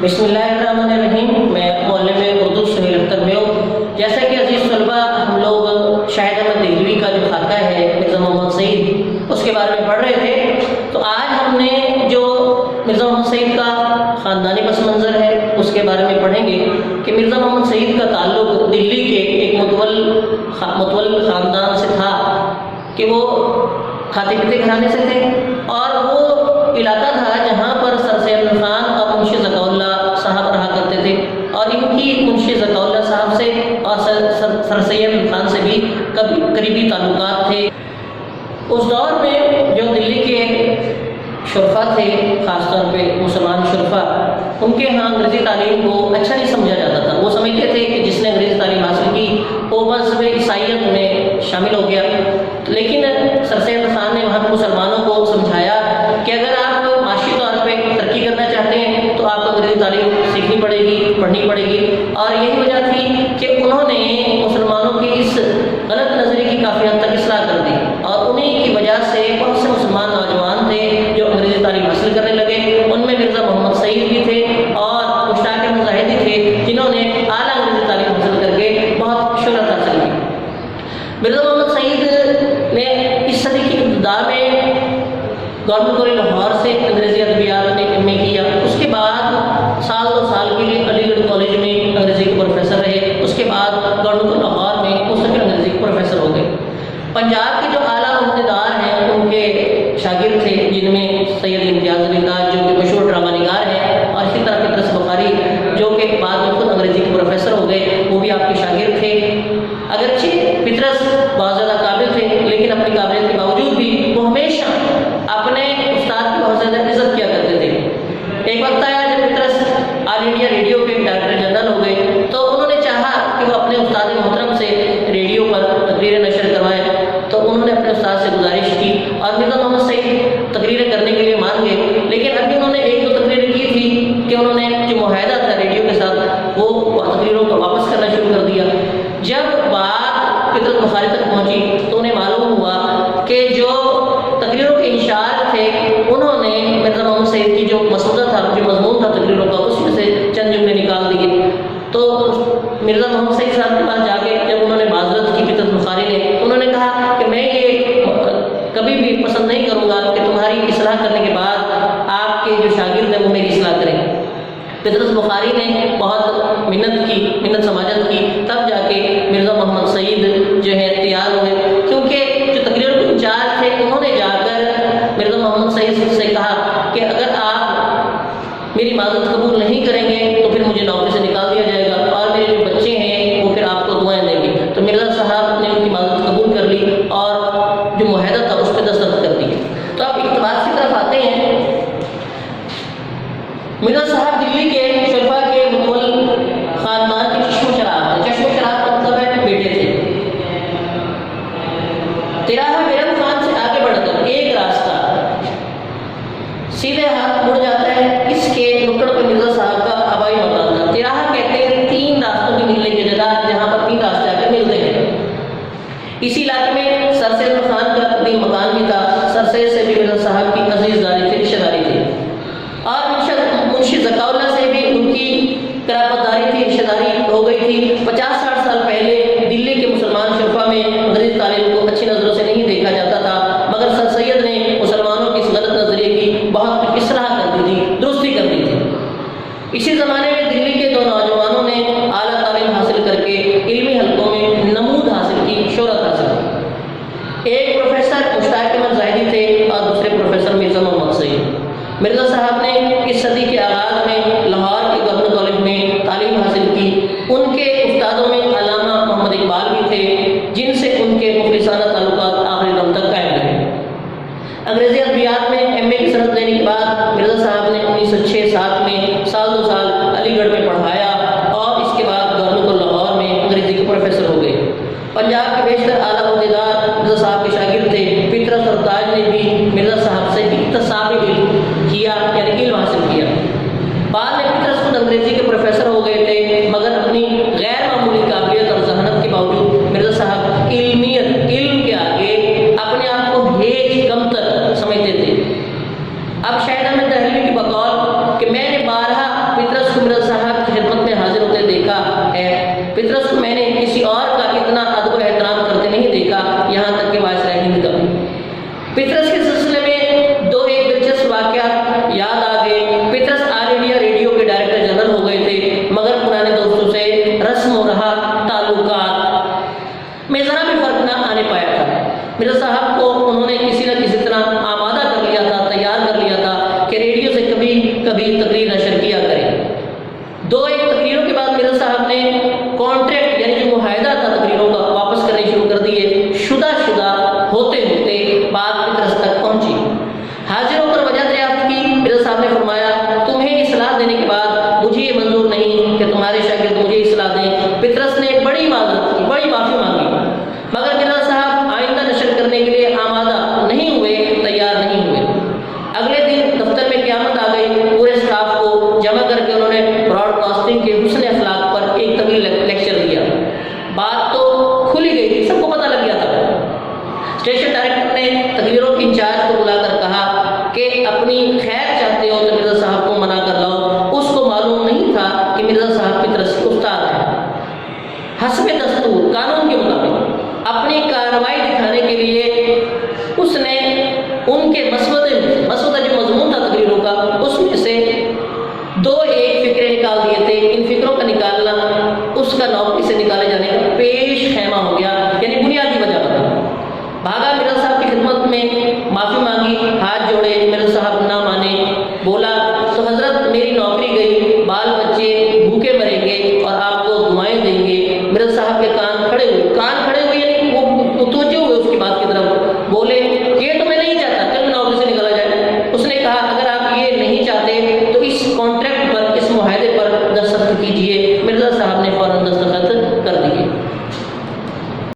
بسم اللہ الرحمن الرحیم۔ میں محلے میں اردو سہیل اختر میں ہوں۔ جیسا کہ عزیز طلباء، ہم لوگ شاہد احمد دہلوی کا جو خاکہ ہے مرزا محمد سعید، اس کے بارے میں پڑھ رہے تھے۔ تو آج ہم نے جو مرزا محمد سعید کا خاندانی پس منظر ہے اس کے بارے میں پڑھیں گے کہ مرزا محمد سعید کا تعلق دلی کے ایک متول خاندان سے تھا کہ وہ کھاتے پیتے گھرانے سے تھے، اور وہ علاقہ تھا جہاں پر سر سید خان اور منشی ذکا اللہ صاحب رہا کرتے تھے، اور ان کی منشی ذکا اللہ صاحب سے اور سر سید خان سے بھی قریبی تعلقات تھے۔ اس دور میں جو دلی کے شرفا تھے، خاص طور پہ مسلمان شرفا، ان کے ہاں انگریزی تعلیم کو اچھا نہیں سمجھا جاتا تھا۔ وہ سمجھتے تھے کہ جس نے انگریزی تعلیم حاصل کی وہ مذہب عیسائیت میں شامل ہو گیا، لیکن سر سید خان نے وہاں کے مسلمانوں کو سمجھایا کہ اگر آپ معاشی طور پہ ترقی کرنا چاہتے ہیں تو آپ کو انگریزی تعلیم سیکھنی پڑے گی، پڑھنی پڑے گی، اور یہی وجہ تھی کہ انہوں نے مسلمانوں کی اس غلط نظریے کی کافی حد تک اصلاح کر دی، اور انہیں کی وجہ سے بہت سے مسلمان نوجوان تھے جو انگریزی تعلیم حاصل کرنے لگے۔ ان میں مرزا محمد سعید بھی تھے اور مشتاق احمد زاہدی تھے، جنہوں نے اعلیٰ انگریزی تعلیم حاصل کر کے بہت شہرت حاصل کی۔ مرزا محمد سعید نے اس صدی کی ابتدا میں گورنمنٹ کالج لاہور سے انگریزی ادبیات میں ایم اے کیا۔ اس کے بعد سال 2 سال کے لیے علی گڑھ کالج میں انگریزی کے پروفیسر رہے۔ اس کے بعد گورنمنٹ کالج لاہور میں مستقل انگریزی کے پروفیسر ہو گئے۔ پنجاب کے جو اعلیٰ عہدیدار ہیں ان کے شاگرد تھے، جن میں سید امتیاز علی تاج جو کہ مشہور ڈرامہ نگار ہیں، اور اسی طرح پطرس بخاری جو کہ بعد میں خود انگریزی کے پروفیسر ہو گئے، وہ بھی آپ کے شاگرد تھے۔ اگرچہ پطرس بہت زیادہ قابل تھے، لیکن اپنی قابلیت کے باوجود بھی وہ ہمیشہ اپنے استاد کی بہت زیادہ عزت کیا کرتے تھے۔ ایک وقت آیا جب پطرس آل انڈیا ریڈیو کے ڈائریکٹر جنرل ہو گئے، تو انہوں نے چاہا کہ وہ اپنے استاد محترم سے ریڈیو پر تقریریں نشر کروائیں، تو انہوں نے اپنے استاد سے گزارش کی اور مرزا محمد سعید تقریریں کرنے کے لیے مان گئے۔ لیکن ابھی انہوں نے 1-2 تقریریں کی تھی کہ انہوں نے جو معاہدہ تھا ریڈیو کے ساتھ وہ تقریروں کو واپس کرنا شروع کر دیا۔ جب بات پطرس بخاری تک پہنچی تو انہیں معلوم ہوا کہ جو تقریروں کے انشاءات تھے انہوں نے مرزا محمد سعید کی جو مسودہ تھا، جو مضمون تھا تقریروں کا، اس میں سے چند جملے نکال دیے۔ تو مرزا محمد سعید صاحب کے پاس جا کے جب انہوں نے معذرت کی پطرس بخاری نے، انہوں نے کہا کہ میں یہ کبھی بھی پسند نہیں کروں گا کہ تمہاری اصلاح کرنے کے بعد آپ کے جو شاگرد ہیں وہ میری اصلاح کریں۔ پطرس بخاری نے بہت منت سماجت کی، تب جا کے مرزا محمد سعید جو ہے تیار ہوئے، کیونکہ جو تقریروں کے انچارج تھے انہوں نے جا کر مرزا محمد سعید سے کہا کہ اگر آپ میری معذرت قبول نہیں کریں گے تو پھر مجھے نوکری سے نکال دیا جائے گا، اور میرے جو بچے ہیں وہ پھر آپ کو دعائیں دیں گے۔ تو مرزا صاحب نے ان کی معذرت قبول کر لی اور جو معاہدہ تھا اس پہ دستخط کر دیے۔ تو آپ اقتباس کی طرف آتے ہیں۔ مرزا صاحب دلی کے شرفا کے متول خاندان کے چشم و چراغ تھے۔ چشم و چراغ کا مطلب ہے بیٹے تھے۔ تراہا بیرم خان سے آگے بڑھ کر ایک راستہ سیدھے ہاتھ مڑ جاتا ہے، اس کے نکڑ پہ مرزا صاحب کا آبائی مکان تھا۔ تراہا کہتے ہیں 3 راستوں کی ملنے کی جگہ جہاں پر 3 راستے آ کر ملتے ہیں۔ اسی علاقے میں سر سید خان کا قدیم مکان بھی تھا۔ سر سید سے بھی مرزا صاحب کی عزیز داری تھی، رشتہ داری تھی، اور منشی ذکا اللہ سے بھی ان کی قرابت داری تھی، رشتہ داری ہو گئی تھی۔ 50-60 سال پہلے دلی کے مسلمان شرفا میں انگریزی تعلیم کو اچھی نظروں سے نہیں دیکھا جاتا تھا، مگر سر سید نے مسلمانوں کی اس غلط نظریے کی بہت کچھ اصلاح کر دی تھی، درستی کر دی تھی۔ اسی زمانے میں دلی کے 2 نوجوانوں نے اعلیٰ تعلیم حاصل کر کے علمی حلقوں میں نمود حاصل کی، شہرت حاصل کی۔ ایک پروفیسر مشتاق احمد زاہدی تھے اور دوسرے پروفیسر مرزا محمد سعید۔ مرزا صاحب نے اس صدی کے آغاز میں لاہور کے گورنمنٹ کالج میں تعلیم حاصل کی۔ ان کے استادوں میں علامہ محمد اقبال بھی تھے، جن سے ان کے مخلصانہ تعلقات آخری دم تک قائم رہے۔ انگریزی ادبیات میں ایم اے کی سند لینے کے بعد مرزا صاحب نے 1906-07 میں سال 2 سال علی گڑھ میں پڑھایا، اور اس کے بعد گورنمنٹ کالج لاہور میں انگریزی کے پروفیسر ہو گئے۔ پنجاب کے بیشتر اعلیٰ عہدیدار مرزا صاحب کے شاگرد تھے۔ پطرس اور تاج نے بھی مرزا صاحب سے اکتسابی علم کیا، یعنی علم حاصل کیا۔ بعد میں پطرس خود انگریزی کے پروفیسر ہو گئے تھے، مگر اپنی غیر معمولی قابلیت اور ذہانت کے باوجود مرزا صاحب علم کے آگے اپنے آپ کو ہیچ کمتر سمجھتے تھے۔ اب شاہد احمد دہلوی کی بقول کہ میں نے 12 پطرس کو مرزا صاحب کو انہوں نے کسی نہ کسی طرح آمادہ کر لیا تھا، تیار کر لیا تھا کہ ریڈیو سے کبھی کبھی تقریر نشر کیا کریں۔ دو ایک تقریروں کے بعد مرزا صاحب نے کانٹریکٹ یعنی جو معاہدہ تھا تقریروں کا واپس کرنے شروع کر دیے۔ شدہ ہوتے ہوتے بات پطرس تک پہنچی، حاضر ہو کر وجہ دریافت کی۔ مرزا صاحب نے فرمایا تمہیں اصلاح دینے کے بعد مجھے یہ منظور نہیں کہ تمہارے شاگرد مجھے اصلاح دیں۔ پطرس نے بڑی معذرت کی، بڑی معافی مانگی، مگر مرزا صاحب آئندہ نشر کرنے کے لیے آمادہ نہیں ہوئے، تیار نہیں ہوئے۔ اگلے دن دفتر میں قیامت آ گئی۔ پورے اسٹاف کو جمع کر کے انہوں نے براڈ کاسٹنگ کے حسن اخلاق پر ایک طویل لیکچر دیا۔ بات تو کھلی گئی تھی، سب کو پتہ لگ گیا تھا۔ اسٹیشن ڈائریکٹر نے تقریروں کے انچارج کو بلا کر کہا کہ اپنی خیر چاہتے ہو تو مرزا صاحب کو منع کر لاؤ۔ اس کو معلوم نہیں تھا کہ مرزا صاحب پطرس کے استاد ہیں۔ حسب دستور قانون کے مطابق اپنی کارروائی دکھانے کے لیے اس نے ان کے مسودہ جو مضمون تھا تقریروں کا، اس میں سے دو ایک فکرے نکال دیے تھے۔ ان فکروں کا نکالنا اس کا نوکری سے نکالے جانے کا پیش خیمہ ہو گیا۔